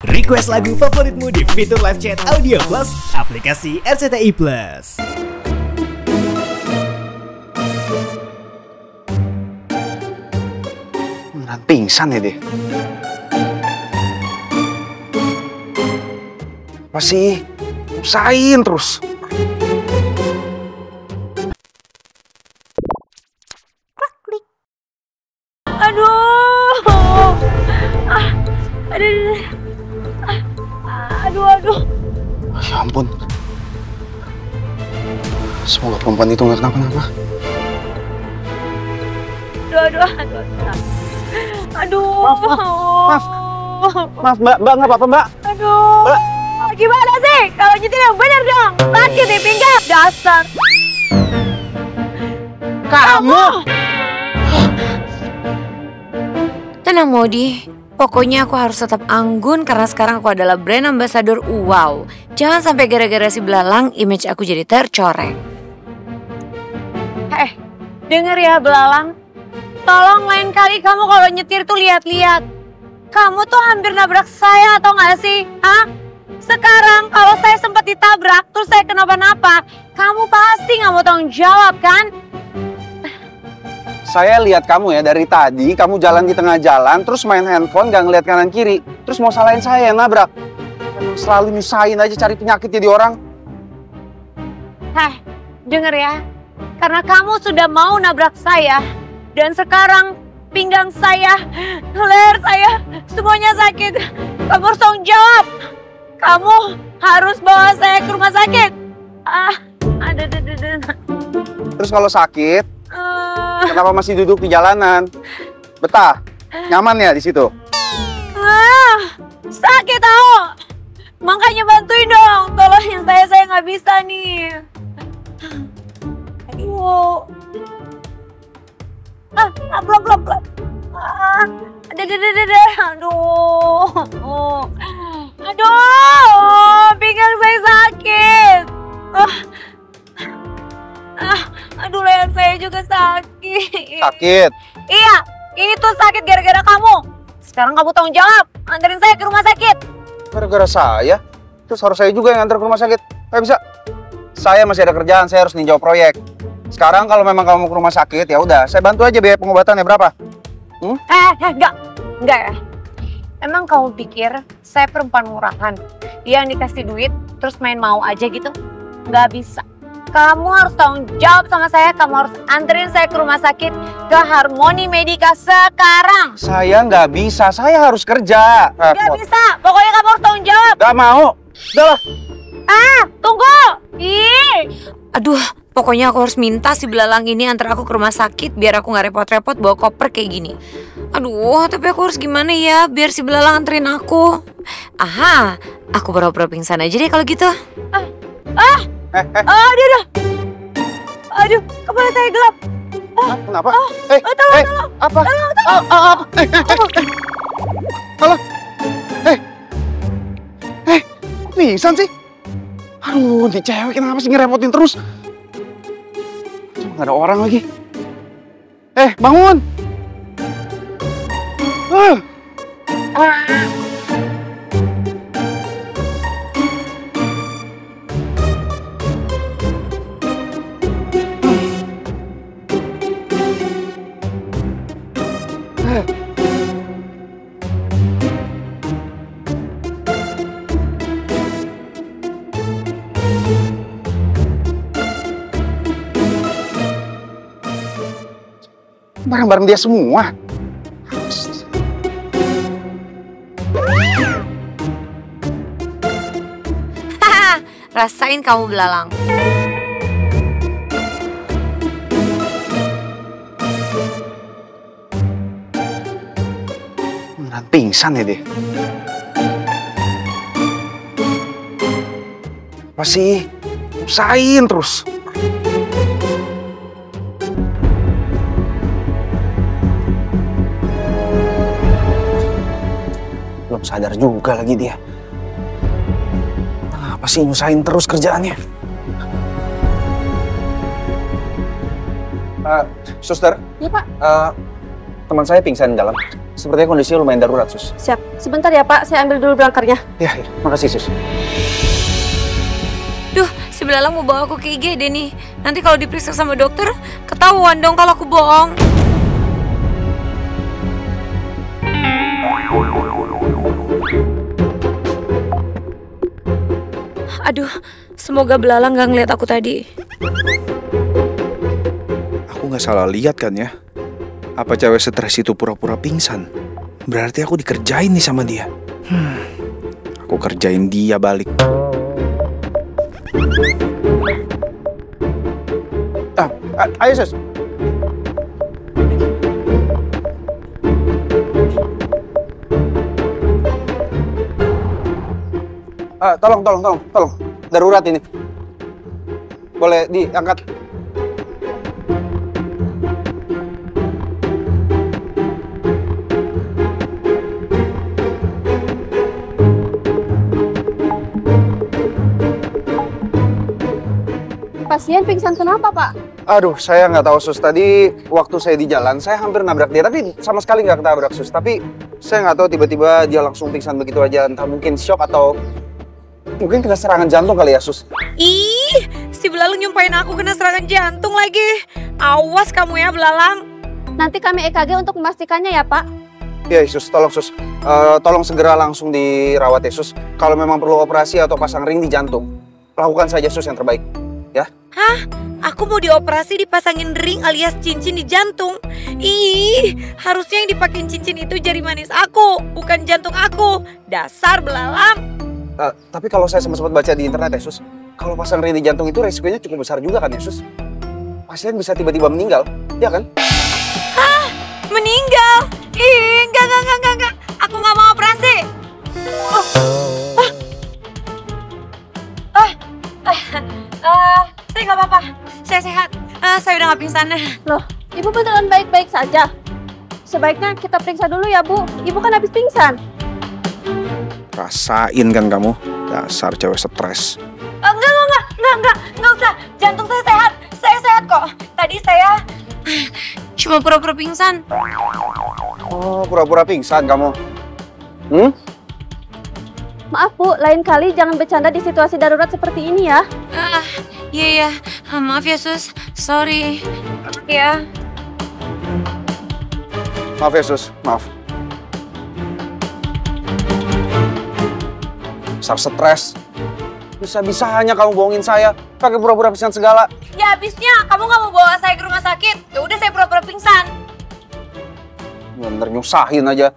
Request lagu favoritmu di fitur live chat Audio Plus aplikasi RCTI Plus. Beneran pingsan ya dia. Apa sih? Usahain terus. Aduh. Ya ampun. Semoga perempuan itu nggak kenapa-napa. Aduh. Maaf, Mbak nggak apa-apa, Mbak. Aduh. Mbak. Gimana sih? Kalau nyetir yang bener dong. Sakit di pinggang. Dasar. Kamu? Tenang Modi, pokoknya aku harus tetap anggun karena sekarang aku adalah brand ambassador Wow. Jangan sampai gara-gara si belalang image aku jadi tercoreng. Denger ya belalang. Tolong lain kali kamu kalau nyetir tuh lihat-lihat. Kamu tuh hampir nabrak saya atau nggak sih? Hah? Sekarang kalau saya sempat ditabrak terus saya kenapa-napa, kamu pasti nggak mau tanggung jawab kan? Saya lihat kamu ya dari tadi, kamu jalan di tengah jalan, terus main handphone, gak ngeliat kanan kiri. Terus mau salahin saya yang nabrak. Selalu nyusahin aja cari penyakit jadi orang. Denger ya. Karena kamu sudah mau nabrak saya. Dan sekarang pinggang saya, leher saya, semuanya sakit. Kamu harus tanggung jawab. Kamu harus bawa saya ke rumah sakit. Terus kalau sakit, kenapa masih duduk di jalanan? Betah? Nyaman ya di situ? Sakit tau. Makanya bantuin dong. Tolongin saya nggak bisa nih. Aduh. Pelan. Aduh. Pinggang saya sakit. Aduh, leher saya juga sakit. Sakit? Iya, ini tuh sakit gara-gara kamu. Sekarang kamu tanggung jawab, anterin saya ke rumah sakit. Gara-gara saya? Terus harus saya juga yang antar ke rumah sakit? Kayak bisa? Saya masih ada kerjaan, saya harus ninjau proyek. Sekarang kalau memang kamu mau ke rumah sakit, ya udah, saya bantu aja biaya pengobatannya berapa? Enggak ya. Emang kamu pikir saya perempuan murahan? Yang dikasih duit, terus main mau aja gitu? Nggak bisa. Kamu harus tanggung jawab sama saya, kamu harus anterin saya ke rumah sakit, ke Harmony Medica sekarang. Saya nggak bisa, saya harus kerja. Nggak bisa, pokoknya kamu harus tanggung jawab. Nggak mau. Udah lah. Tunggu. Aduh, pokoknya aku harus minta si belalang ini antar aku ke rumah sakit biar aku nggak repot-repot bawa koper kayak gini. Aduh, tapi aku harus gimana ya biar si belalang anterin aku? Aku pura-pura pingsan aja deh kalau gitu. Aduh, kepala saya gelap. Kenapa? Tolong. Apa? Halo? Kok pingsan sih? Aduh, ini cewek kenapa sih ngerepotin terus? Cuma nggak ada orang lagi. Bangun! Barang-barang dia semua. Rasain kamu belalang. Beneran pingsan ya dia. Apa sih? Usahain terus. Belum sadar juga lagi dia. Kenapa sih nyusahin terus kerjaannya? Suster. Iya, Pak. Teman saya pingsan di dalam. Sepertinya kondisinya lumayan darurat, Sus. Siap. Sebentar ya Pak, saya ambil dulu berangkarnya. Ya, makasih, Sus. Duh, si belalang mau bawa aku ke IGD nih. Nanti kalau diperiksa sama dokter, ketahuan dong kalau aku bohong. Aduh, semoga belalang gak ngeliat aku tadi. Aku nggak salah lihat kan ya? Apa cewek stres itu pura-pura pingsan? Berarti aku dikerjain nih sama dia. Aku kerjain dia balik. Ayo, Sus. Tolong. Darurat ini. Boleh diangkat? Pasien pingsan kenapa Pak? Aduh, saya nggak tahu, Sus. Tadi waktu saya di jalan, saya hampir nabrak dia, tapi sama sekali nggak ketabrak, Sus. Tapi saya nggak tahu tiba-tiba dia langsung pingsan begitu aja. Entah mungkin shock atau mungkin kena serangan jantung kali ya, Sus. Ih, si belalang nyumpain aku kena serangan jantung lagi. Awas kamu ya, belalang. Nanti kami EKG untuk memastikannya ya Pak. Iya, Sus. Tolong, Sus. Tolong segera langsung dirawat ya, Sus. Kalau memang perlu operasi atau pasang ring di jantung, lakukan saja, Sus, yang terbaik. Ya? Hah? Aku mau dioperasi dipasangin ring alias cincin di jantung. Ih, harusnya yang dipakein cincin itu jari manis aku, bukan jantung aku. Dasar belalang. Tapi kalau saya sempat baca di internet ya, Sus, kalau pasang ring di jantung itu resikonya cukup besar juga kan ya, Sus? Pasien bisa tiba-tiba meninggal, ya kan? Hah? Meninggal? Ih, enggak. Aku nggak mau operasi. Saya nggak apa-apa. Saya sehat. Saya udah nggak pingsan. Loh, Ibu beneran baik-baik saja? Sebaiknya kita periksa dulu ya Bu. Ibu kan habis pingsan. Rasain kan kamu, dasar cewek stres. Enggak usah. Jantung saya sehat. Saya sehat kok. Tadi saya cuma pura-pura pingsan. Oh, pura-pura pingsan kamu. Maaf Bu, lain kali jangan bercanda di situasi darurat seperti ini ya. Iya. Maaf ya Sus. Sorry. Ya. Maaf ya, Sus. Maaf. Besar stres. Bisa-bisanya kamu bohongin saya. Pakai pura-pura pingsan segala. Ya habisnya kamu nggak mau bawa saya ke rumah sakit. Ya udah saya pura-pura pingsan. Bener nyusahin aja.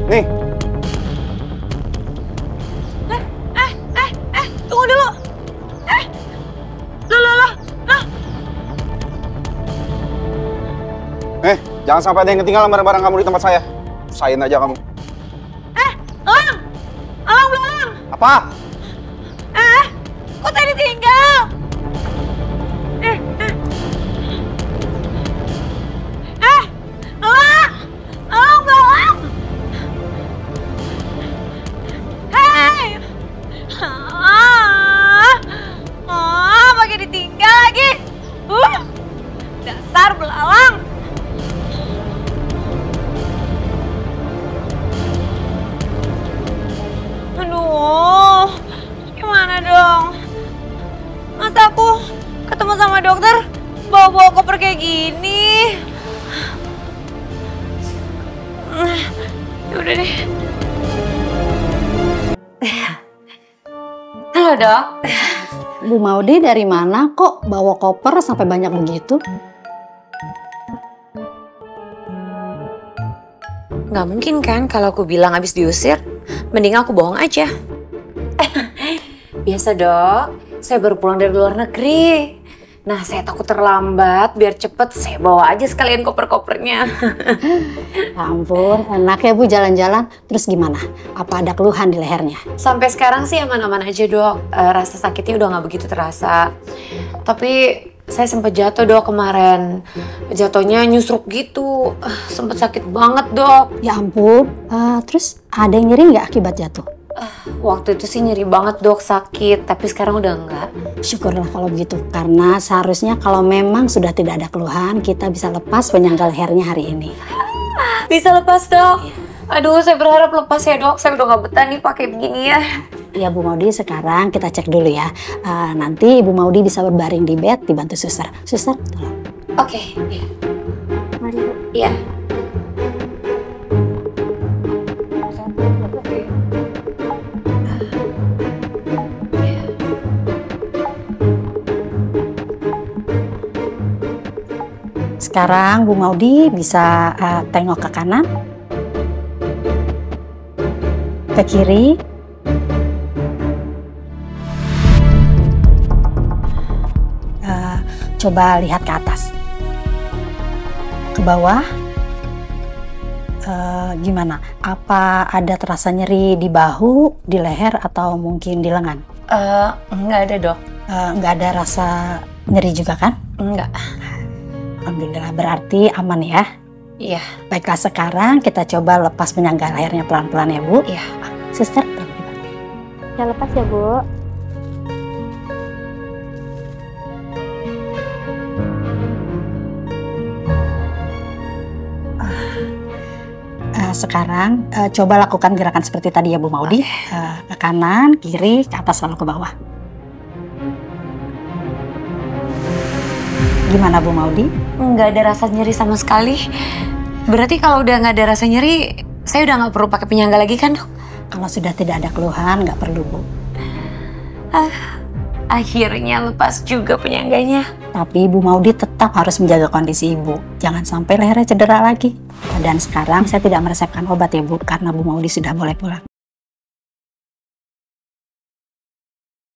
Nih. Tunggu dulu. Jangan sampai ada yang ketinggalan barang-barang kamu di tempat saya. Usahain aja kamu. Belalang. Apa? Kok saya ditinggal? Belalang. Hei. Pakai ditinggal lagi. Dasar belalang. Aduh, gimana dong? Masa aku ketemu sama dokter bawa-bawa koper kayak gini? Yaudah deh. Halo dok. Bu Maudi dari mana kok bawa koper sampai banyak begitu? Gak mungkin kan kalau aku bilang habis diusir, mending aku bohong aja. Biasa dok, saya baru pulang dari luar negeri. Nah saya takut terlambat, biar cepet saya bawa aja sekalian koper-kopernya. Ampun, enak ya Bu jalan-jalan. Terus gimana? Apa ada keluhan di lehernya? Sampai sekarang sih aman-aman aja dok, rasa sakitnya udah gak begitu terasa. Tapi saya sempat jatuh dok kemarin, jatuhnya nyusruk gitu, sempet sakit banget dok. Ya ampun, terus ada yang nyeri nggak akibat jatuh? Waktu itu sih nyeri banget dok, sakit. Tapi sekarang udah enggak. Syukurlah kalau begitu, karena seharusnya kalau memang sudah tidak ada keluhan, kita bisa lepas penyangga lehernya hari ini. Bisa lepas dok? Aduh, saya berharap lepas ya dok. Saya udah gak betah nih pakai begini ya. Ya Bu Maudi, sekarang kita cek dulu ya. Nanti Ibu Maudi bisa berbaring di bed, dibantu suster. Suster, tolong. Oke. Mari Bu. Iya. Sekarang Bu Maudi bisa tengok ke kanan, ke kiri, coba lihat ke atas, ke bawah. Gimana? Apa ada terasa nyeri di bahu, di leher, atau mungkin di lengan? Enggak ada dok. Nggak ada rasa nyeri juga kan? Enggak. Alhamdulillah, berarti aman ya. Iya. Baiklah, sekarang kita coba lepas penyangga lehernya pelan-pelan ya Bu. Iya. Suster, tolong dibantu. Ya lepas ya Bu. Sekarang coba lakukan gerakan seperti tadi ya Bu Maudi. Ke kanan, kiri, ke atas, lalu ke bawah. Gimana Bu Maudi? Nggak ada rasa nyeri sama sekali. Berarti kalau udah nggak ada rasa nyeri, saya udah nggak perlu pakai penyangga lagi kan dok? Kalau sudah tidak ada keluhan, nggak perlu Bu. Akhirnya lepas juga penyangganya. Tapi Bu Maudi tetap harus menjaga kondisi Ibu. Jangan sampai lehernya cedera lagi. Dan sekarang saya tidak meresepkan obat ya Bu, karena Bu Maudi sudah boleh pulang.